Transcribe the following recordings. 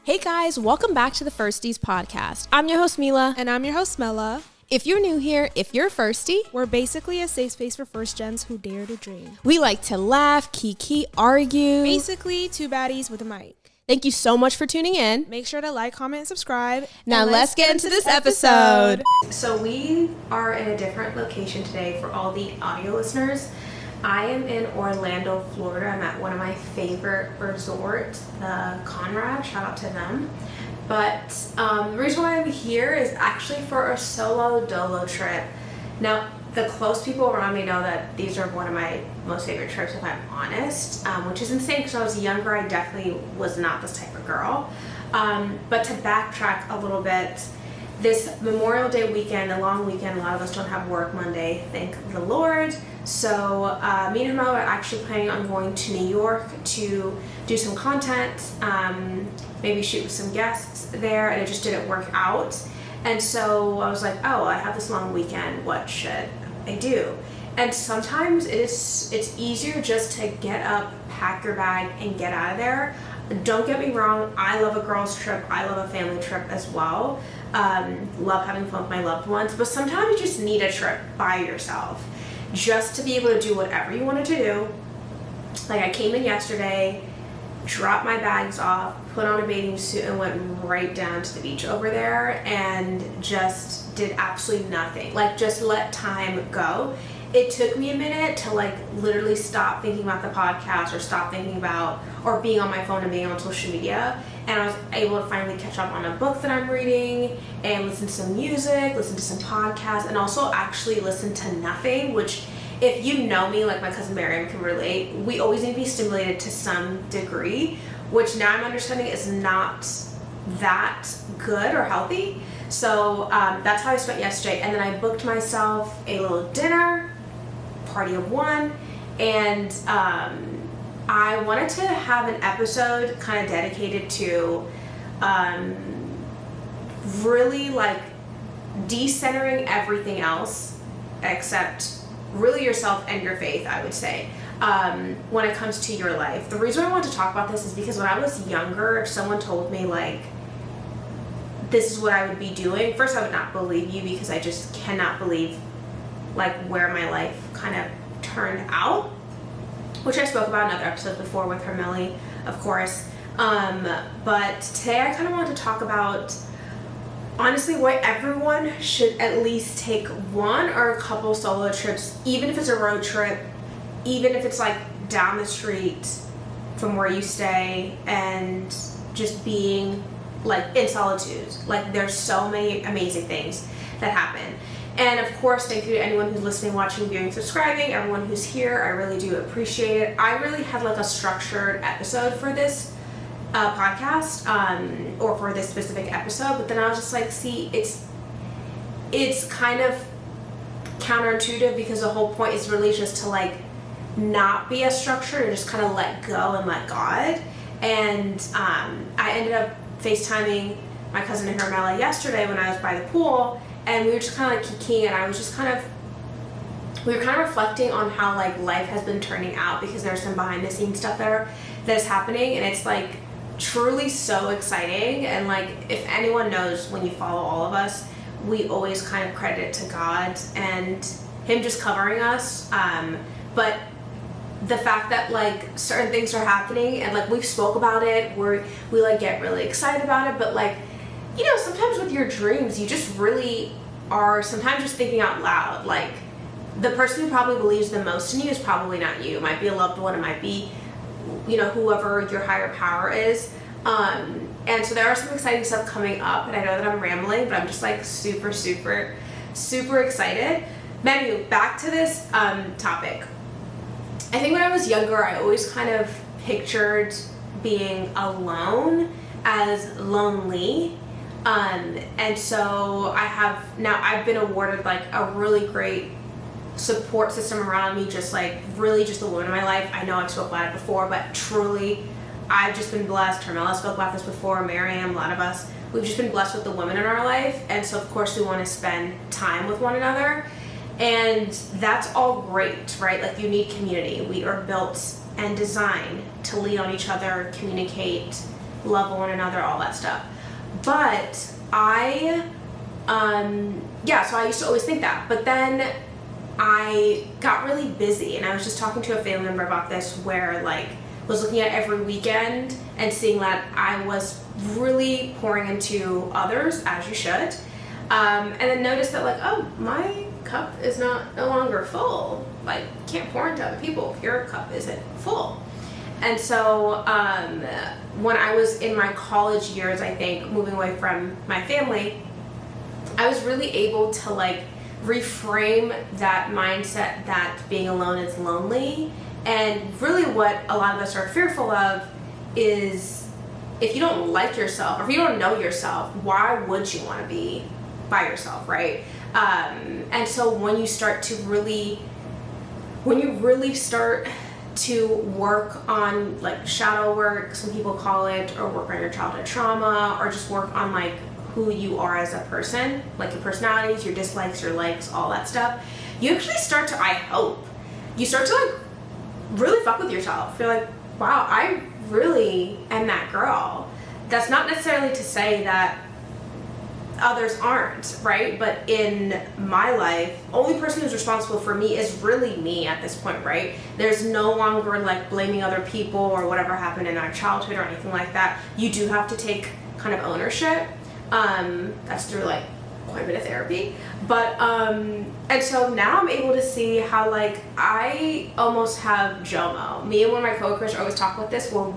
Hey guys, welcome back to the Firsties podcast. I'm your host MILA. And I'm your host MILA. If you're new here, if you're a Firstie, we're basically a safe space for first gens who dare to dream. We like to laugh, kiki, argue. Basically, two baddies with a mic. Thank you so much for tuning in. Make sure to like, comment, and subscribe. Now let's get into this episode. So we are in a different location today for all the audio listeners. I am in Orlando, Florida. I'm at one of my favorite resorts, the Conrad. Shout out to them. But the reason why I'm here is actually for a solo dolo trip. Now, the close people around me know that these are one of my most favorite trips, if I'm honest, which is insane because when I was younger, I definitely was not this type of girl. But to backtrack a little bit, this Memorial Day weekend, a long weekend, a lot of us don't have work Monday, thank the Lord. So me and HERMELLA are actually planning on going to New York to do some content, maybe shoot with some guests there, and it just didn't work out. And so I was like, oh, I have this long weekend, what should I do? And sometimes it's easier just to get up, pack your bag, and get out of there. Don't get me wrong, I love a girls trip, I love a family trip as well. Love having fun with my loved ones, but sometimes you just need a trip by yourself just to be able to do whatever you wanted to do. Like I came in yesterday, dropped my bags off, put on a bathing suit, and went right down to the beach over there and just did absolutely nothing. Like just let time go. It took me a minute to like literally stop thinking about the podcast or stop thinking about or being on my phone and being on social media. And I was able to finally catch up on a book that I'm reading and listen to some music, listen to some podcasts, and also actually listen to nothing, which if you know me, like my cousin Miriam can relate, we always need to be stimulated to some degree, which now I'm understanding is not that good or healthy. So that's how I spent yesterday. And then I booked myself a little dinner, party of one, and I wanted to have an episode kind of dedicated to really like decentering everything else except really yourself and your faith, I would say, when it comes to your life. The reason I want to talk about this is because when I was younger, if someone told me like this is what I would be doing, first I would not believe you because I just cannot believe like where my life kind of turned out, which I spoke about in other episodes before with HERMELLA, of course. But today I kind of want to talk about honestly why everyone should at least take one or a couple solo trips, even if it's a road trip, even if it's like down the street from where you stay, and just being like in solitude. Like there's so many amazing things that happen. And of course, thank you to anyone who's listening, watching, viewing, subscribing, everyone who's here. I really do appreciate it. I really had like a structured episode for this podcast, or for this specific episode, but then I was just like, see, it's kind of counterintuitive because the whole point is really just to like not be as structured and just kind of let go and let God. And I ended up FaceTiming my cousin and HERMELLA yesterday when I was by the pool, and we were just kind of like kikiing, and I was just we were kind of reflecting on how like life has been turning out, because there's some behind the scenes stuff that is happening, and it's like truly so exciting. And like if anyone knows, when you follow all of us, we always kind of credit it to God and him just covering us, but the fact that like certain things are happening and like we've spoke about it, we like get really excited about it, but like, you know, sometimes with your dreams you just really are sometimes just thinking out loud. Like the person who probably believes the most in you is probably not you. It might be a loved one, it might be, you know, whoever your higher power is. And so there are some exciting stuff coming up, and I know that I'm rambling, but I'm just like super excited. Manu, back to this topic. I think when I was younger, I always kind of pictured being alone as lonely. And so I've been awarded like a really great support system around me, just like really just the woman in my life. I know I've spoken about it before, but truly I've just been blessed. HERMELLA spoke about this before, Miriam, a lot of us, we've just been blessed with the women in our life. And so of course we want to spend time with one another, and that's all great, right? Like you need community. We are built and designed to lean on each other, communicate, love one another, all that stuff. But so I used to always think that. But then I got really busy, and I was just talking to a family member about this, where like was looking at every weekend and seeing that I was really pouring into others, as you should, and then noticed that like, oh, my cup is no longer full. Like, you can't pour into other people if your cup isn't full. And so when I was in my college years, I think, moving away from my family, I was really able to like reframe that mindset that being alone is lonely. And really what a lot of us are fearful of is, if you don't like yourself, or if you don't know yourself, why would you want to be by yourself, right? And so when you really start to work on like shadow work, some people call it, or work on your childhood trauma, or just work on like who you are as a person, like your personalities, your dislikes, your likes, all that stuff, you actually start to, I hope, you start to like really fuck with yourself. You're like, wow, I really am that girl. That's not necessarily to say that others aren't, right? But in my life, only person who's responsible for me is really me at this point, right? There's no longer like blaming other people or whatever happened in our childhood or anything like that. You do have to take kind of ownership. That's through like quite a bit of therapy. But and so now I'm able to see how like I almost have JOMO. Me and one of my coworkers always talk about this, where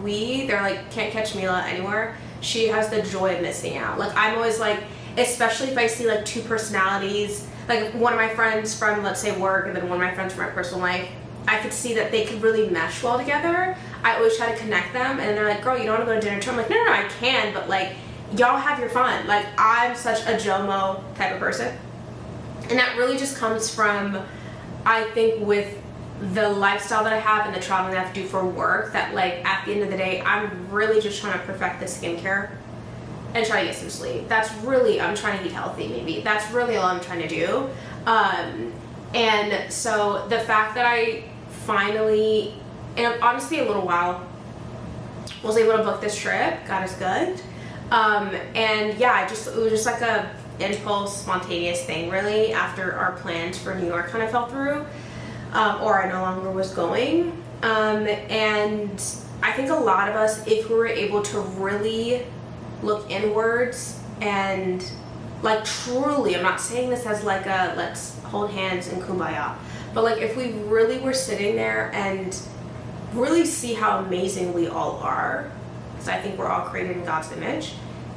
they're like, can't catch MILA anywhere. She has the joy of missing out. Like, I'm always like, especially if I see like two personalities, like one of my friends from, let's say, work, and then one of my friends from my personal life, I could see that they could really mesh well together. I always try to connect them, and they're like, girl, you don't want to go to dinner too? I'm like, no, I can, but like, y'all have your fun. Like, I'm such a JOMO type of person. And that really just comes from, I think, with the lifestyle that I have and the traveling that I have to do for work, that like at the end of the day, I'm really just trying to perfect the skincare and try to get some sleep. That's really, I'm trying to eat healthy maybe. That's really all I'm trying to do. And so the fact that I finally, in honestly a little while, was able to book this trip, God is good. And yeah, it was just like a impulse, spontaneous thing really, after our plans for New York kind of fell through, or I no longer was going. And I think a lot of us, if we were able to really look inwards and like truly, I'm not saying this as like a let's hold hands and kumbaya, but like if we really were sitting there and really see how amazing we all are, because I think we're all created in God's image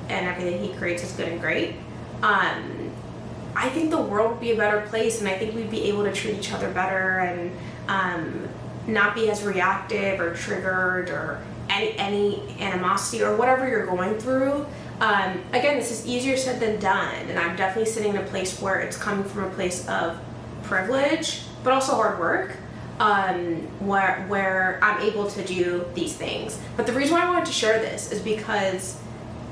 and everything He creates is good and great. I think the world would be a better place, and I think we'd be able to treat each other better and not be as reactive or triggered or any animosity or whatever you're going through. Again, this is easier said than done, and I'm definitely sitting in a place where it's coming from a place of privilege, but also hard work, where I'm able to do these things. But the reason why I wanted to share this is because,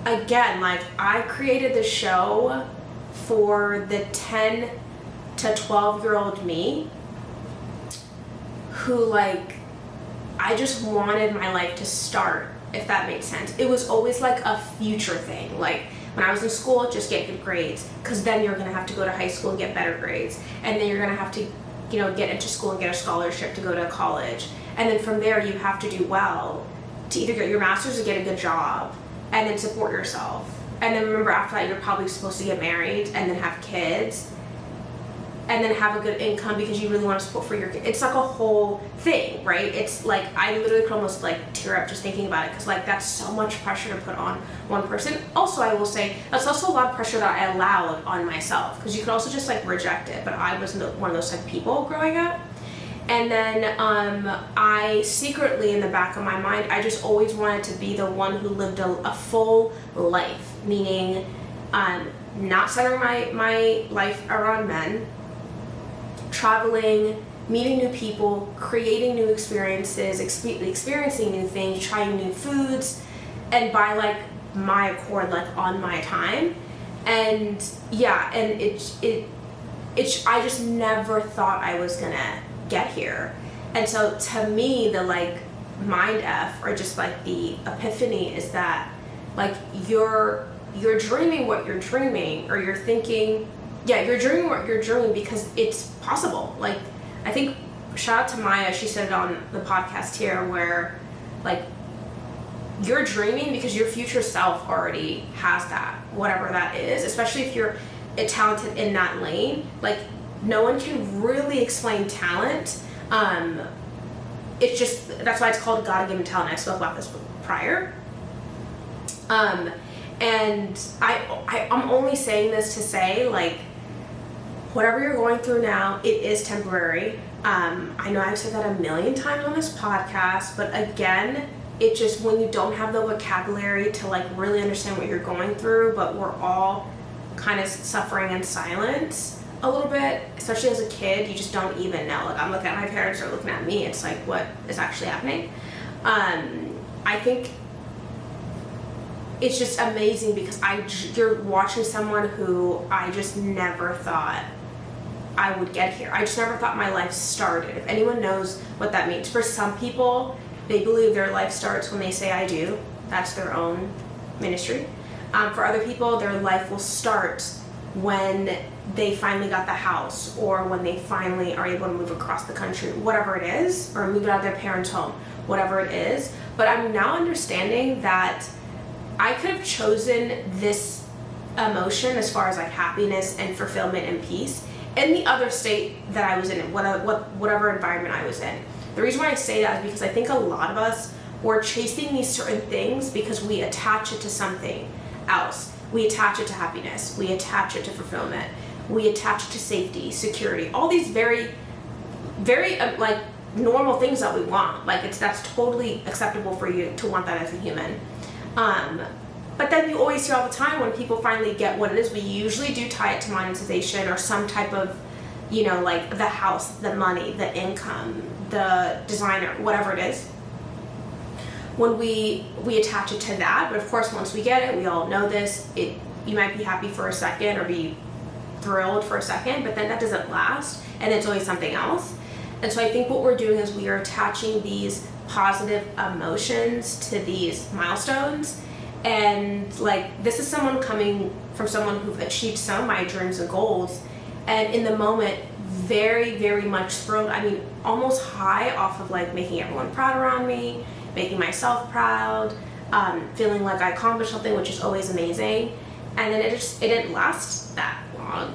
again, like, I created this show for the 10 to 12-year-old me who, like, I just wanted my life to start, if that makes sense. It was always like a future thing. Like, when I was in school, just get good grades, because then you're going to have to go to high school and get better grades, and then you're going to have to, you know, get into school and get a scholarship to go to college, and then from there you have to do well to either get your master's or get a good job, and then support yourself. And then remember, after that, you're probably supposed to get married and then have kids and then have a good income because you really want to support for your kids. It's like a whole thing, right? It's like, I literally could almost like tear up just thinking about it, because like that's so much pressure to put on one person. Also, I will say that's also a lot of pressure that I allowed on myself, because you could also just like reject it, but I was one of those type of people growing up. And then I secretly, in the back of my mind, I just always wanted to be the one who lived a full life, meaning not centering my life around men, traveling, meeting new people, creating new experiences, experiencing new things, trying new foods, and by like my accord, like on my time. And yeah, and I just never thought I was gonna get here. And so to me, the like mind F, or just like the epiphany, is that Like you're dreaming what you're dreaming, or you're thinking, you're dreaming what you're dreaming because it's possible. Like, I think, shout out to Maya, she said it on the podcast here, where like you're dreaming because your future self already has that, whatever that is, especially if you're talented in that lane. Like, no one can really explain talent. It's just, that's why it's called God-given talent. I spoke about this prior. And I'm only saying this to say, like, whatever you're going through now, it is temporary. I know I've said that a million times on this podcast, but again, it just, when you don't have the vocabulary to like really understand what you're going through, but we're all kind of suffering in silence a little bit, especially as a kid, you just don't even know. Like, I'm looking at my parents, or looking at me, it's like, what is actually happening? I think it's just amazing because you're watching someone who I just never thought I would get here. I just never thought my life started. If anyone knows what that means. For some people, they believe their life starts when they say I do. That's their own ministry. For other people, their life will start when they finally got the house, or when they finally are able to move across the country, whatever it is, or move out of their parents' home, whatever it is. But I'm now understanding that I could have chosen this emotion as far as like happiness and fulfillment and peace in the other state that I was in, whatever environment I was in. The reason why I say that is because I think a lot of us, we're chasing these certain things because we attach it to something else. We attach it to happiness. We attach it to fulfillment. We attach it to safety, security, all these very, very like normal things that we want. Like, that's totally acceptable for you to want that as a human. But then you always hear all the time when people finally get what it is, we usually do tie it to monetization or some type of, you know, like the house, the money, the income, the designer, whatever it is. When we attach it to that, but of course once we get it, we all know this, you might be happy for a second or be thrilled for a second, but then that doesn't last, and it's always something else. And so I think what we're doing is we are attaching these positive emotions to these milestones. And like, this is someone coming from someone who've achieved some of my dreams and goals, and in the moment very, very much thrilled. I mean, almost high off of like making everyone proud around me, making myself proud, feeling like I accomplished something, which is always amazing. And then it didn't last that long.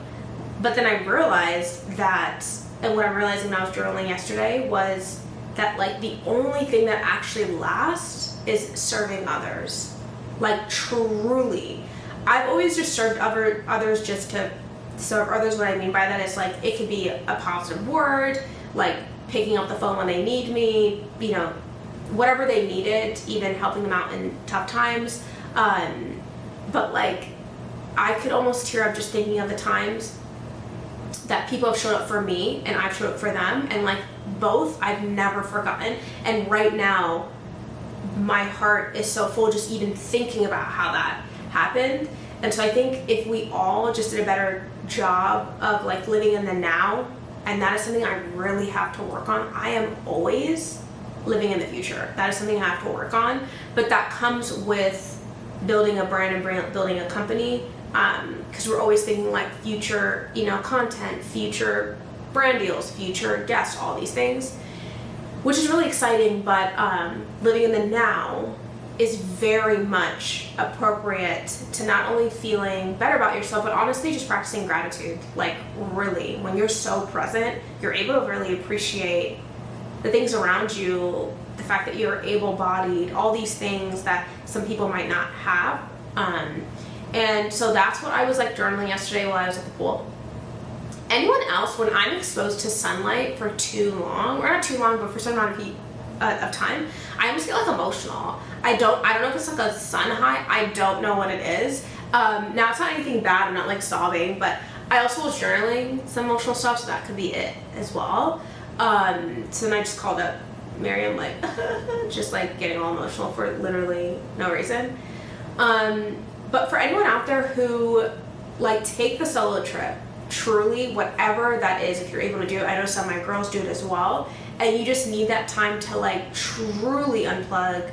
But then I realized that, and what I'm realizing when I was journaling yesterday was that like the only thing that actually lasts is serving others. Like, truly. I've always just served others just to serve others. What I mean by that is like, it could be a positive word, like picking up the phone when they need me, you know, whatever they needed, even helping them out in tough times. But like, I could almost tear up just thinking of the times that people have showed up for me and I've showed up for them, and like both I've never forgotten. And right now my heart is so full just even thinking about how that happened. And so I think if we all just did a better job of like living in the now, and that is something I really have to work on. I am always living in the future. That is something I have to work on, but that comes with building a brand and building a company, because we're always thinking like future, you know, content, future brand deals, future guests, all these things, which is really exciting. But living in the now is very much appropriate to not only feeling better about yourself, but honestly just practicing gratitude. Like, really, when you're so present, you're able to really appreciate the things around you, the fact that you're able-bodied, all these things that some people might not have. And so that's what I was like journaling yesterday while I was at the pool. Anyone else, when I'm exposed to sunlight for too long, or not too long, but for some amount of time, I almost get like emotional. I don't know if it's like a sun high. I don't know what it is. Now it's not anything bad. I'm not like sobbing, but I also was journaling some emotional stuff, so that could be it as well. So then I just called up Miriam, like just like getting all emotional for literally no reason. But for anyone out there who like take the solo trip, truly, whatever that is, if you're able to do it, I know some of my girls do it as well, and you just need that time to like truly unplug,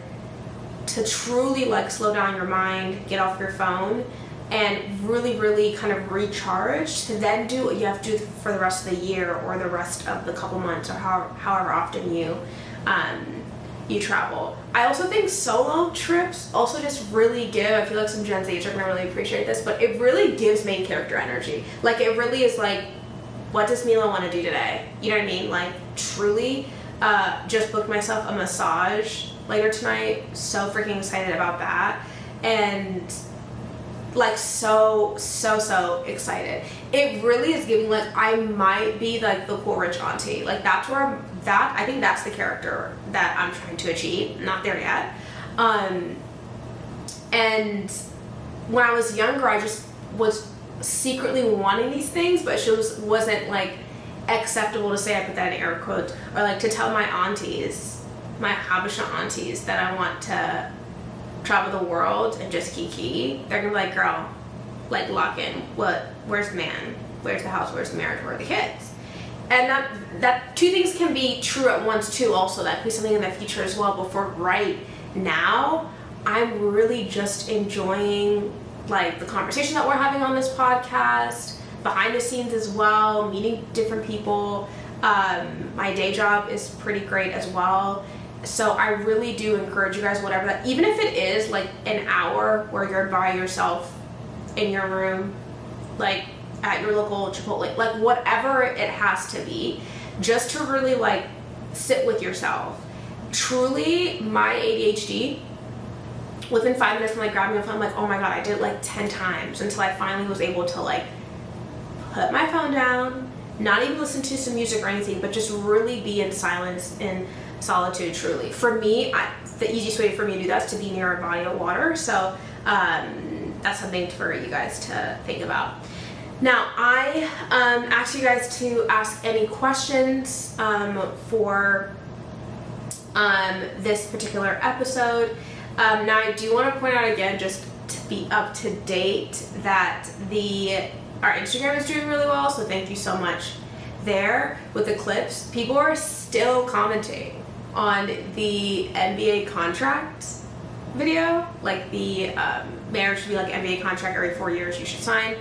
to truly like slow down your mind, get off your phone, and really, really kind of recharge to then do what you have to do for the rest of the year or the rest of the couple months or however often you travel. I also think solo trips also just really give, I feel like some Gen Zs are gonna really appreciate this, but it really gives main character energy. Like it really is like, what does MILA want to do today? You know what I mean? Like truly, just booked myself a massage later tonight. So freaking excited about that. And like so excited. It really is giving like I might be like the cool rich auntie. Like that's where I think that's the character that I'm trying to achieve. Not there yet. And when I was younger, I just was secretly wanting these things, but she wasn't like acceptable to say, I put that in air quotes, or like to tell my aunties, my Habesha aunties, that I want to travel the world and just kiki. They're gonna be like, girl, like lock in. Where's the man? Where's the house? Where's the marriage? Where are the kids? And that two things can be true at once too. Also, that could be something in the future as well. But for right now, I'm really just enjoying like the conversation that we're having on this podcast, behind the scenes as well, meeting different people. My day job is pretty great as well. So I really do encourage you guys, whatever that, even if it is like an hour where you're by yourself in your room, like at your local Chipotle, like whatever it has to be, just to really like sit with yourself. Truly, my ADHD, within 5 minutes from like grabbing a phone, I'm like, oh my God, I did it like 10 times until I finally was able to like put my phone down, not even listen to some music or anything, but just really be in silence and solitude. Truly, for me, the easiest way for me to do that is to be near a body of water. So that's something for you guys to think about. Now, I asked you guys to ask any questions for this particular episode. Now, I do want to point out again, just to be up to date, that our Instagram is doing really well. So thank you so much there with the clips. People are still commenting on the NBA contract video, like the marriage should be like NBA contract every 4 years you should sign.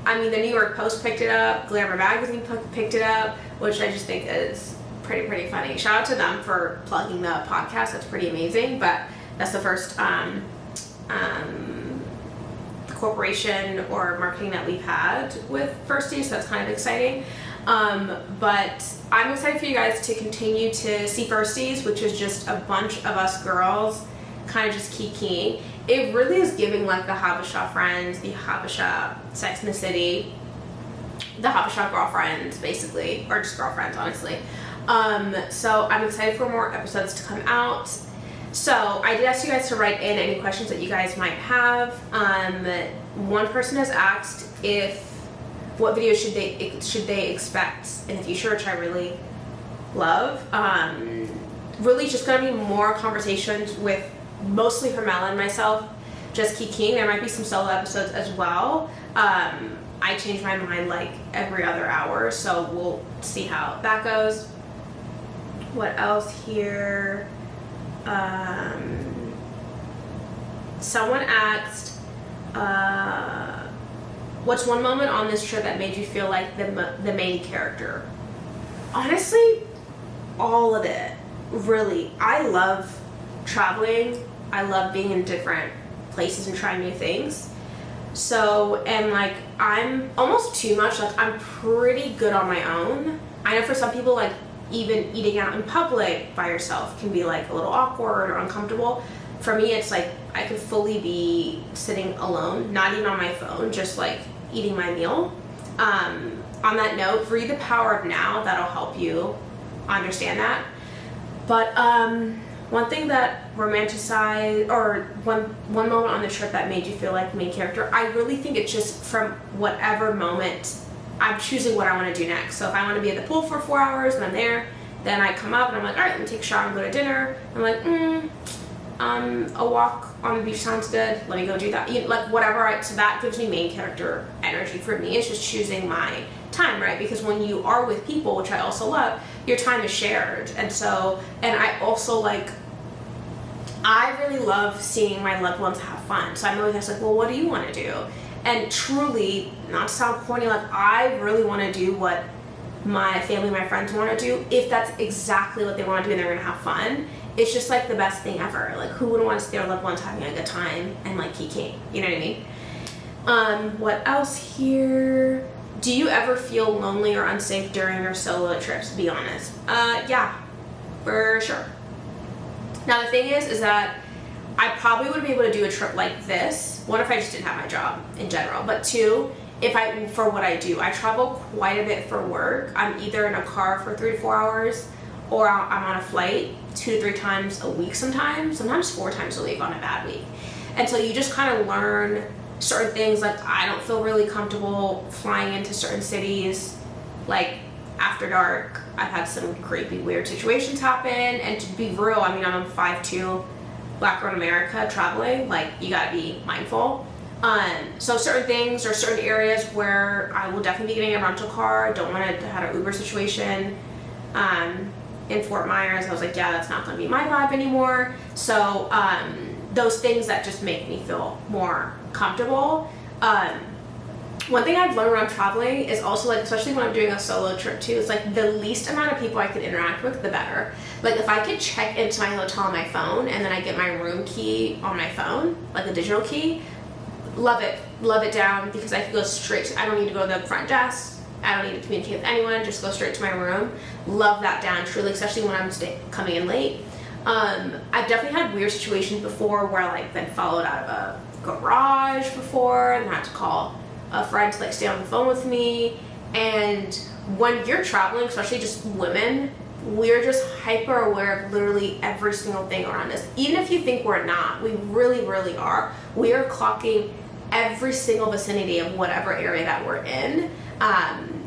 I mean, the New York Post picked it up, Glamour Magazine picked it up, which I just think is pretty funny. Shout out to them for plugging the podcast. That's pretty amazing. But that's the first corporation or marketing that we've had with Firsties, so that's kind of exciting. But I'm excited for you guys to continue to see Firsties, which is just a bunch of us girls kind of just kikiing. It really is giving like the Habesha friends, the Habesha Sex in the City, the Habesha girlfriends basically, or just girlfriends honestly. So I'm excited for more episodes to come out. So I did ask you guys to write in any questions that you guys might have. One person has asked what videos should they expect in the future, which I really love. Really just gonna be more conversations with mostly HERMELLA and myself, just kikiing. There might be some solo episodes as well. I change my mind like every other hour, so we'll see how that goes. What else here? Someone asked, what's one moment on this trip that made you feel like the main character? Honestly, all of it. Really, I love traveling. I love being in different places and trying new things. So, and like, I'm almost too much, like I'm pretty good on my own. I know for some people, like even eating out in public by yourself can be like a little awkward or uncomfortable. For me, it's like I could fully be sitting alone, not even on my phone, just like eating my meal. On that note, read The Power of Now. That'll help you understand that. But one thing that romanticized, or one moment on the trip that made you feel like the main character, I really think it's just from whatever moment I'm choosing what I want to do next. So if I want to be at the pool for 4 hours and I'm there, then I come up and I'm like, all right, let me take a shower and go to dinner. I'm like, a walk on the beach sounds good. Let me go do that. Like whatever. So that gives me main character energy. For me, it's just choosing my time, right? Because when you are with people, which I also love, your time is shared. And I also like I really love seeing my loved ones have fun. So I'm always just like, well, what do you want to do? And truly, not to sound corny, like I really want to do what my family, my friends want to do. If that's exactly what they want to do and they're going to have fun, it's just like the best thing ever. Like who wouldn't want to see their loved ones having a good time and like kikiing? You know what I mean? What else here? Do you ever feel lonely or unsafe during your solo trips? Be honest. Yeah, for sure. Now the thing is that I probably wouldn't be able to do a trip like this. One, if I just didn't have my job in general, but two, for what I do. I travel quite a bit for work. I'm either in a car for 3 to 4 hours, or I'm on a flight 2 to 3 times a week sometimes 4 times a week on a bad week. And so you just kind of learn certain things. Like I don't feel really comfortable flying into certain cities like after dark. I've had some creepy, weird situations happen, and to be real, I mean, I'm a 5'2" black girl in America traveling, like you gotta be mindful. So certain things or certain areas where I will definitely be getting a rental car. Don't want to have an Uber situation. In Fort Myers, I was like, yeah, that's not gonna be my vibe anymore. So those things that just make me feel more comfortable. One thing I've learned when I'm traveling is also like, especially when I'm doing a solo trip too, it's like the least amount of people I can interact with, the better. Like if I could check into my hotel on my phone and then I get my room key on my phone, like a digital key, love it down, because I can go straight to, I don't need to go to the front desk, I don't need to communicate with anyone, just go straight to my room. Love that down, truly, especially when I'm coming in late. I've definitely had weird situations before where like been followed out of a garage before and had to call a friend to like stay on the phone with me. And when you're traveling, especially just women, we're just hyper aware of literally every single thing around us. Even if you think we're not, we really, really are. We are clocking every single vicinity of whatever area that we're in,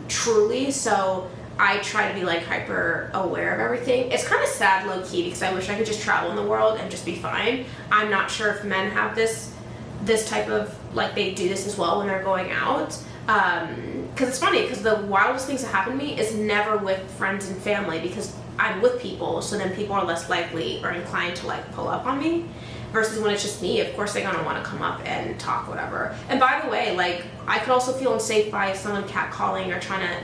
truly. So I try to be like hyper aware of everything. It's kind of sad, low key, because I wish I could just travel in the world and just be fine. I'm not sure if men have this type of, like, they do this as well when they're going out. Because it's funny, because the wildest things that happen to me is never with friends and family, because I'm with people, so then people are less likely or inclined to like pull up on me, versus when it's just me. Of course they're gonna want to come up and talk, whatever. And by the way, like, I could also feel unsafe by someone catcalling or trying to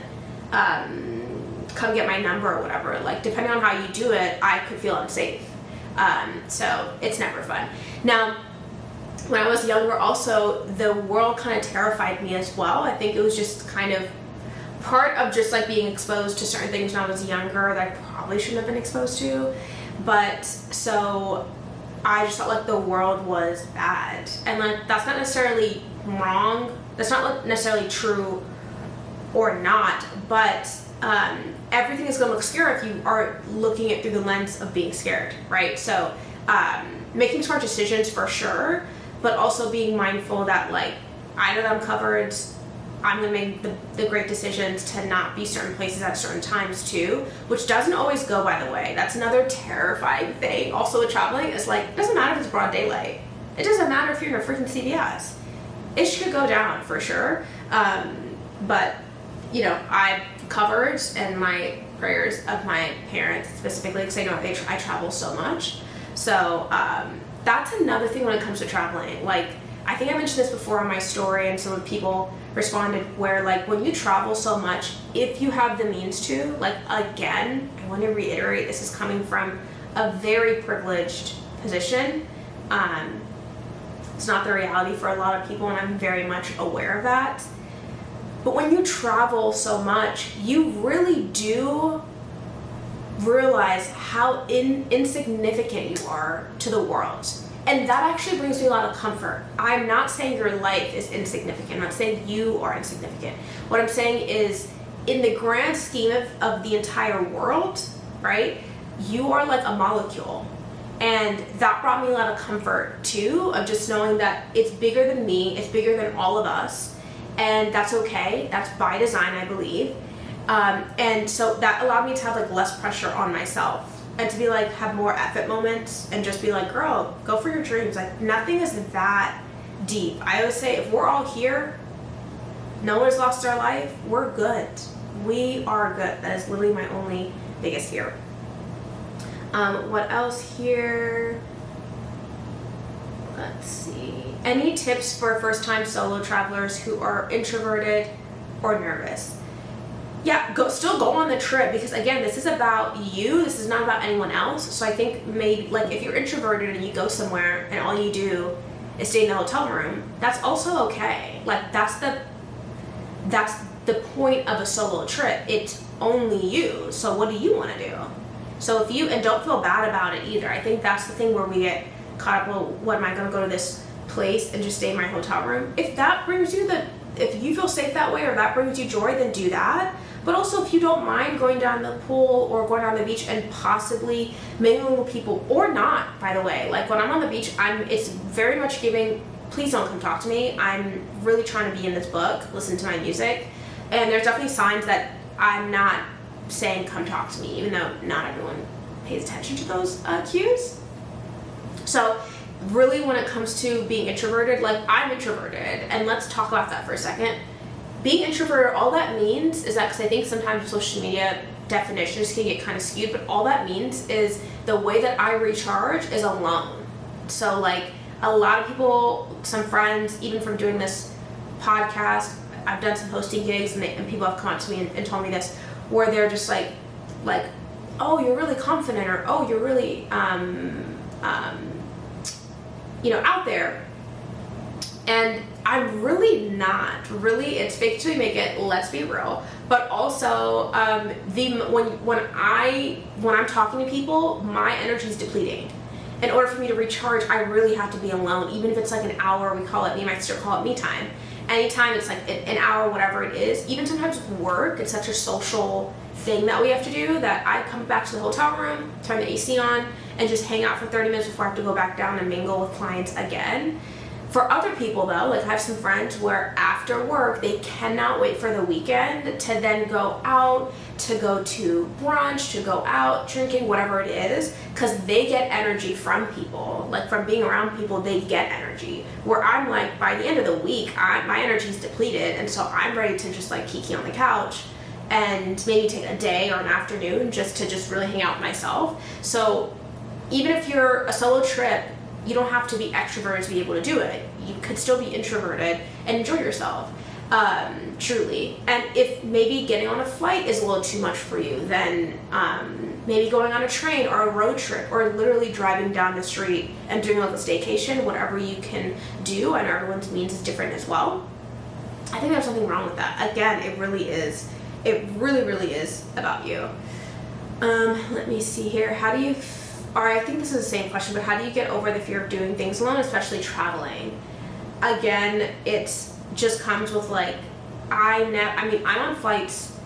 come get my number or whatever. Like, depending on how you do it, I could feel unsafe. So it's never fun. Now, when I was younger also, the world kind of terrified me as well. I think it was just kind of part of just like being exposed to certain things when I was younger that I probably shouldn't have been exposed to. But so I just felt like the world was bad. And like, that's not necessarily wrong. That's not necessarily true or not, but everything is going to look scary if you are looking at it through the lens of being scared, right? So making smart decisions for sure, but also being mindful that like, I know that I'm covered. I'm going to make the great decisions to not be certain places at certain times too, which doesn't always go, by the way. That's another terrifying thing. Also with traveling, is like, it doesn't matter if it's broad daylight. It doesn't matter if you're in a freaking CVS. It should go down for sure. But, you know, I'm covered, and my prayers of my parents specifically, because I know I travel so much. So that's another thing when it comes to traveling. Like, I think I mentioned this before on my story, and some people responded, where like, when you travel so much, if you have the means to, like, again, I want to reiterate, this is coming from a very privileged position. It's not the reality for a lot of people, and I'm very much aware of that. But when you travel so much, you really do realize how insignificant you are to the world. And that actually brings me a lot of comfort. I'm not saying your life is insignificant. I'm not saying you are insignificant. What I'm saying is, in the grand scheme of the entire world, right, you are like a molecule. And that brought me a lot of comfort too, of just knowing that it's bigger than me, it's bigger than all of us, and that's okay. That's by design, I believe. And so that allowed me to have like less pressure on myself, and to be like, have more effort moments, and just be like, girl, go for your dreams. Like, nothing is that deep. I always say, if we're all here, no one's lost their life, we're good. We are good. That is literally my only biggest fear. What else here? Let's see. Any tips for first-time solo travelers who are introverted or nervous? Yeah, still go on the trip, because again, this is about you. This is not about anyone else. So I think maybe, like, if you're introverted and you go somewhere and all you do is stay in the hotel room, that's also okay. Like, that's the point of a solo trip. It's only you. So what do you want to do? So if you, and don't feel bad about it either. I think that's the thing where we get caught up, well, what am I going to go to this place and just stay in my hotel room? If that brings you if you feel safe that way, or that brings you joy, then do that. But also, if you don't mind going down the pool or going down the beach and possibly mingling with people, or not, by the way. Like, when I'm on the beach, it's very much giving, please don't come talk to me. I'm really trying to be in this book, listen to my music. And there's definitely signs that I'm not saying come talk to me, even though not everyone pays attention to those cues. So really, when it comes to being introverted, like, I'm introverted, and let's talk about that for a second. Being introverted, all that means is that, because I think sometimes social media definitions can get kind of skewed, but all that means is the way that I recharge is alone. So, like, a lot of people, some friends, even from doing this podcast, I've done some hosting gigs, and people have come up to me and told me this, where they're just like, oh, you're really confident, or oh, you're really, out there. And I'm really not. Really, it's fake till you make it, let's be real. But also, when I'm talking to people, my energy is depleting. In order for me to recharge, I really have to be alone, even if it's like an hour. Me and my sister call it me time. Anytime it's like an hour, whatever it is. Even sometimes with work, it's such a social thing that we have to do, that I come back to the hotel room, turn the AC on, and just hang out for 30 minutes before I have to go back down and mingle with clients again. For other people, though, like, I have some friends where after work, they cannot wait for the weekend to then go out, to go to brunch, to go out drinking, whatever it is, because they get energy from people. Like, from being around people, they get energy. Where I'm like, by the end of the week, my energy is depleted, and so I'm ready to just, like, kiki on the couch and maybe take a day or an afternoon just to really hang out with myself. So even if you're a solo trip, you don't have to be extroverted to be able to do it. You could still be introverted and enjoy yourself, truly. And if maybe getting on a flight is a little too much for you, then maybe going on a train or a road trip, or literally driving down the street and doing like a staycation, whatever you can do. And everyone's means is different as well. I think there's something wrong with that. Again, it really is. It really, really is about you. Let me see here. I think this is the same question, but how do you get over the fear of doing things alone, especially traveling? Again, it's just comes with, like, I'm on flights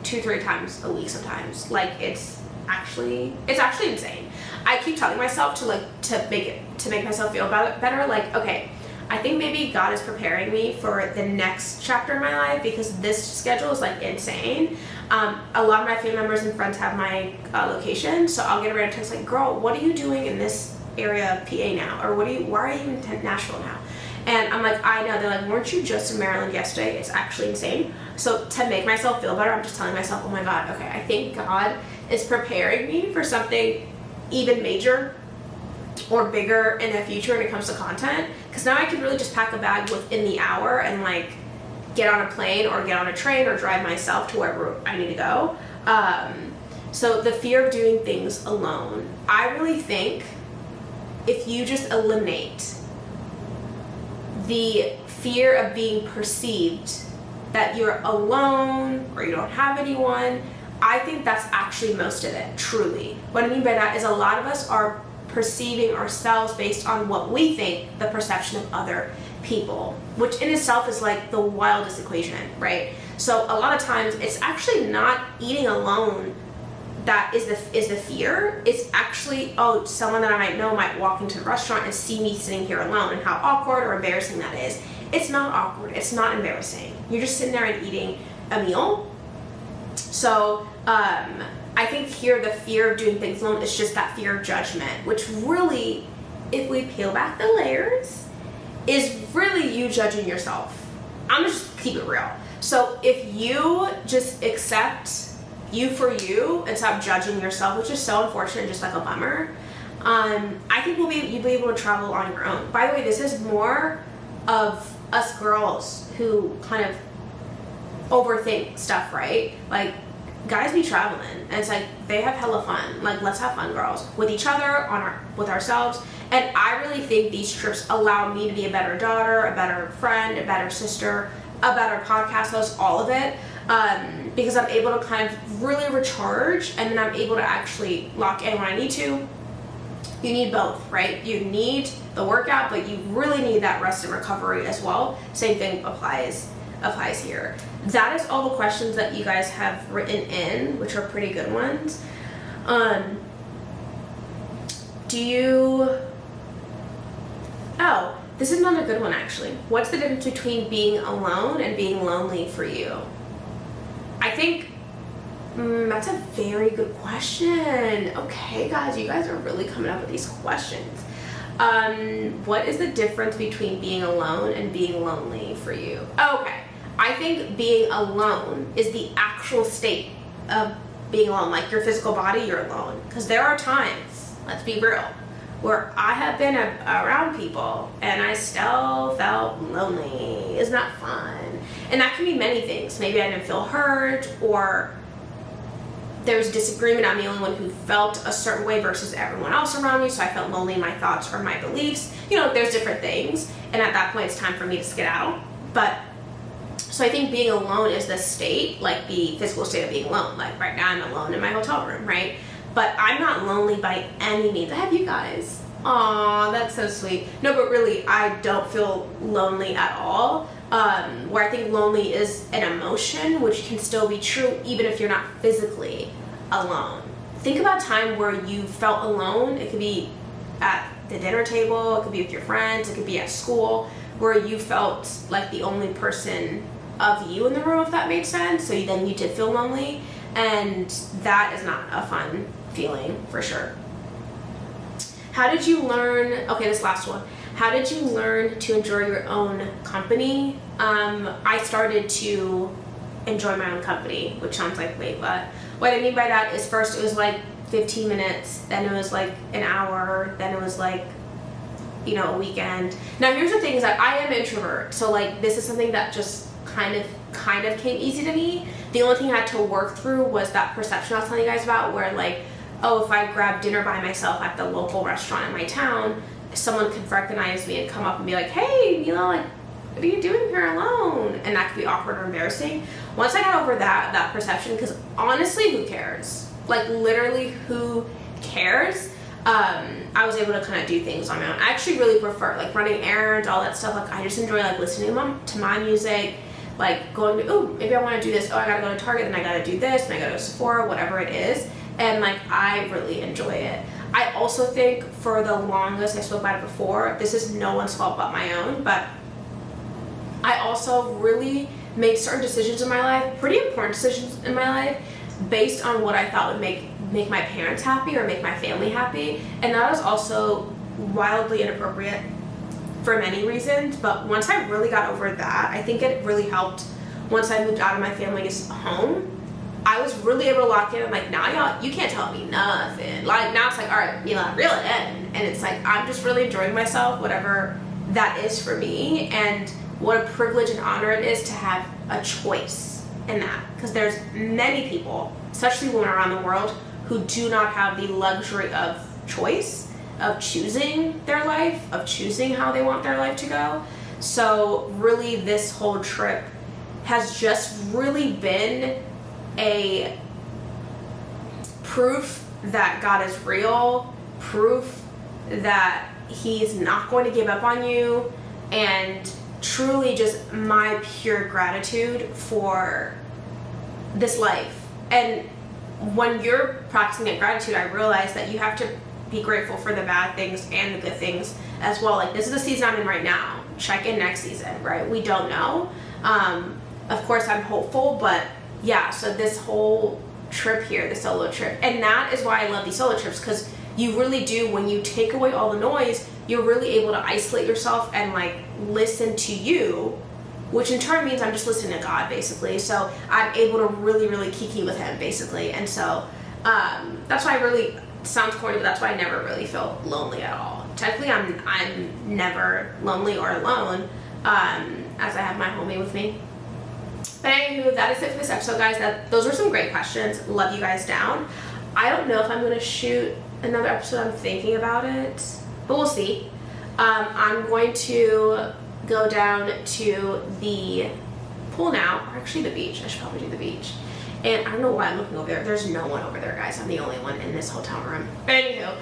2-3 times a week sometimes. Like, it's actually insane. I keep telling myself to make myself feel better. Like, okay, I think maybe God is preparing me for the next chapter in my life, because this schedule is, like, insane. A lot of my family members and friends have my location, so I'll get a random text like, girl, what are you doing in this area of PA now? Or why are you in Nashville now? And I'm like, I know. They're like, weren't you just in Maryland yesterday? It's actually insane. So to make myself feel better, I'm just telling myself, oh my God, okay, I think God is preparing me for something even major or bigger in the future when it comes to content. Because now I can really just pack a bag within the hour and, like, get on a plane or get on a train or drive myself to wherever I need to go. So the fear of doing things alone, I really think if you just eliminate the fear of being perceived that you're alone or you don't have anyone, I think that's actually most of it, truly. What I mean by that is a lot of us are perceiving ourselves based on what we think the perception of other people, which in itself is like the wildest equation, right? So a lot of times it's actually not eating alone that is the fear. It's actually, oh, someone that I might know might walk into the restaurant and see me sitting here alone, and how awkward or embarrassing that is. It's not awkward. It's not embarrassing. You're just sitting there and eating a meal. So I think here the fear of doing things alone is just that fear of judgment, which really, if we peel back the layers, is really you judging yourself. I'm gonna just keep it real. So if you just accept you for you and stop judging yourself, which is so unfortunate, just like a bummer, I think you'll be able to travel on your own. By the way, this is more of us girls who kind of overthink stuff, right? Like, guys be traveling, and it's like they have hella fun. Like, let's have fun, girls, with each other, with ourselves. And I really think these trips allow me to be a better daughter, a better friend, a better sister, a better podcast host, all of it, because I'm able to kind of really recharge, and then I'm able to actually lock in when I need to. You need both, right? You need the workout, but you really need that rest and recovery as well. Same thing applies here. That is all the questions that you guys have written in, which are pretty good ones. Oh, this is not a good one, actually. What's the difference between being alone and being lonely for you? I think that's a very good question. Okay, guys, you guys are really coming up with these questions. What is the difference between being alone and being lonely for you? Okay, I think being alone is the actual state of being alone. Like your physical body, you're alone. Because there are times, let's be real, where I have been around people and I still felt lonely. It's not fun. And that can be many things. Maybe I didn't feel heard, or there was disagreement. I'm the only one who felt a certain way versus everyone else around me, so I felt lonely in my thoughts or my beliefs. You know, there's different things, and at that point it's time for me to skedaddle. But so I think being alone is the state, like the physical state of being alone. Like right now I'm alone in my hotel room, right? But I'm not lonely by any means. I have you guys. Aw, that's so sweet. No, but really, I don't feel lonely at all. Where I think lonely is an emotion, which can still be true even if you're not physically alone. Think about a time where you felt alone. It could be at the dinner table, it could be with your friends, it could be at school, where you felt like the only person of you in the room, if that made sense. So then you did feel lonely, and that is not a fun feeling for sure. How did you learn, okay, this last one. How did you learn to enjoy your own company? I started to enjoy my own company, which sounds like, wait, what I mean by that is first it was like 15 minutes, then it was like an hour, then it was like, you know, a weekend. Now here's the thing is that I am an introvert, so like this is something that just kind of came easy to me. The only thing I had to work through was that perception I was telling you guys about, where like, oh, if I grab dinner by myself at the local restaurant in my town, someone could recognize me and come up and be like, hey, Mila, like, what are you doing here alone? And that could be awkward or embarrassing. Once I got over that perception, because honestly, who cares? Like, literally, who cares? I was able to kind of do things on my own. I actually really prefer, like, running errands, all that stuff. Like, I just enjoy, like, listening to my music, like, going to, oh, maybe I want to do this. Oh, I got to go to Target, then I got to do this, then I got to go to Sephora, whatever it is. And, like, I really enjoy it. I also think for the longest, I spoke about it before, this is no one's fault but my own, but I also really made certain decisions in my life, pretty important decisions in my life, based on what I thought would make my parents happy or make my family happy. And that was also wildly inappropriate for many reasons, but once I really got over that, I think it really helped once I moved out of my family's home. I was really able to lock in. I'm like, now y'all, you can't tell me nothing. Like, now it's like, all right, Mila, reel it in. And it's like, I'm just really enjoying myself, whatever that is for me. And what a privilege and honor it is to have a choice in that. Because there's many people, especially women around the world, who do not have the luxury of choice, of choosing their life, of choosing how they want their life to go. So really, this whole trip has just really been a proof that God is real, proof that He's not going to give up on you, and truly just my pure gratitude for this life. And when you're practicing that gratitude, I realize that you have to be grateful for the bad things and the good things as well. Like, this is the season I'm in right now. Check in next season, right? We don't know. Of course, I'm hopeful, but yeah, so this whole trip here, the solo trip, and that is why I love these solo trips, because you really do, when you take away all the noise, you're really able to isolate yourself and like listen to you, which in turn means I'm just listening to God, basically. So I'm able to really, really kiki with Him, basically. And so that's why I really sounds corny, but that's why I never really feel lonely at all. Technically, I'm never lonely or alone, as I have my homie with me. But anywho, that is it for this episode, guys. Those were some great questions. Love you guys down. I don't know if I'm going to shoot another episode. I'm thinking about it, but we'll see. I'm going to go down to the pool now, or actually the beach. I should probably do the beach. And I don't know why I'm looking over there. There's no one over there, guys. I'm the only one in this hotel room. Anywho,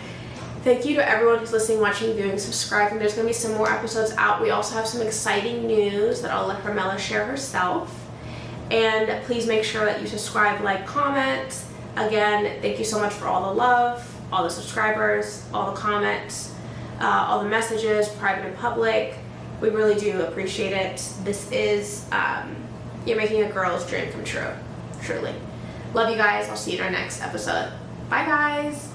thank you to everyone who's listening, watching, viewing, subscribing. There's going to be some more episodes out. We also have some exciting news that I'll let HERMELLA share herself. And please make sure that you subscribe, like, comment. Again, thank you so much for all the love, all the subscribers, all the comments, all the messages, private and public. We really do appreciate it. This is, you're making a girl's dream come true. Truly. Love you guys. I'll see you in our next episode. Bye, guys.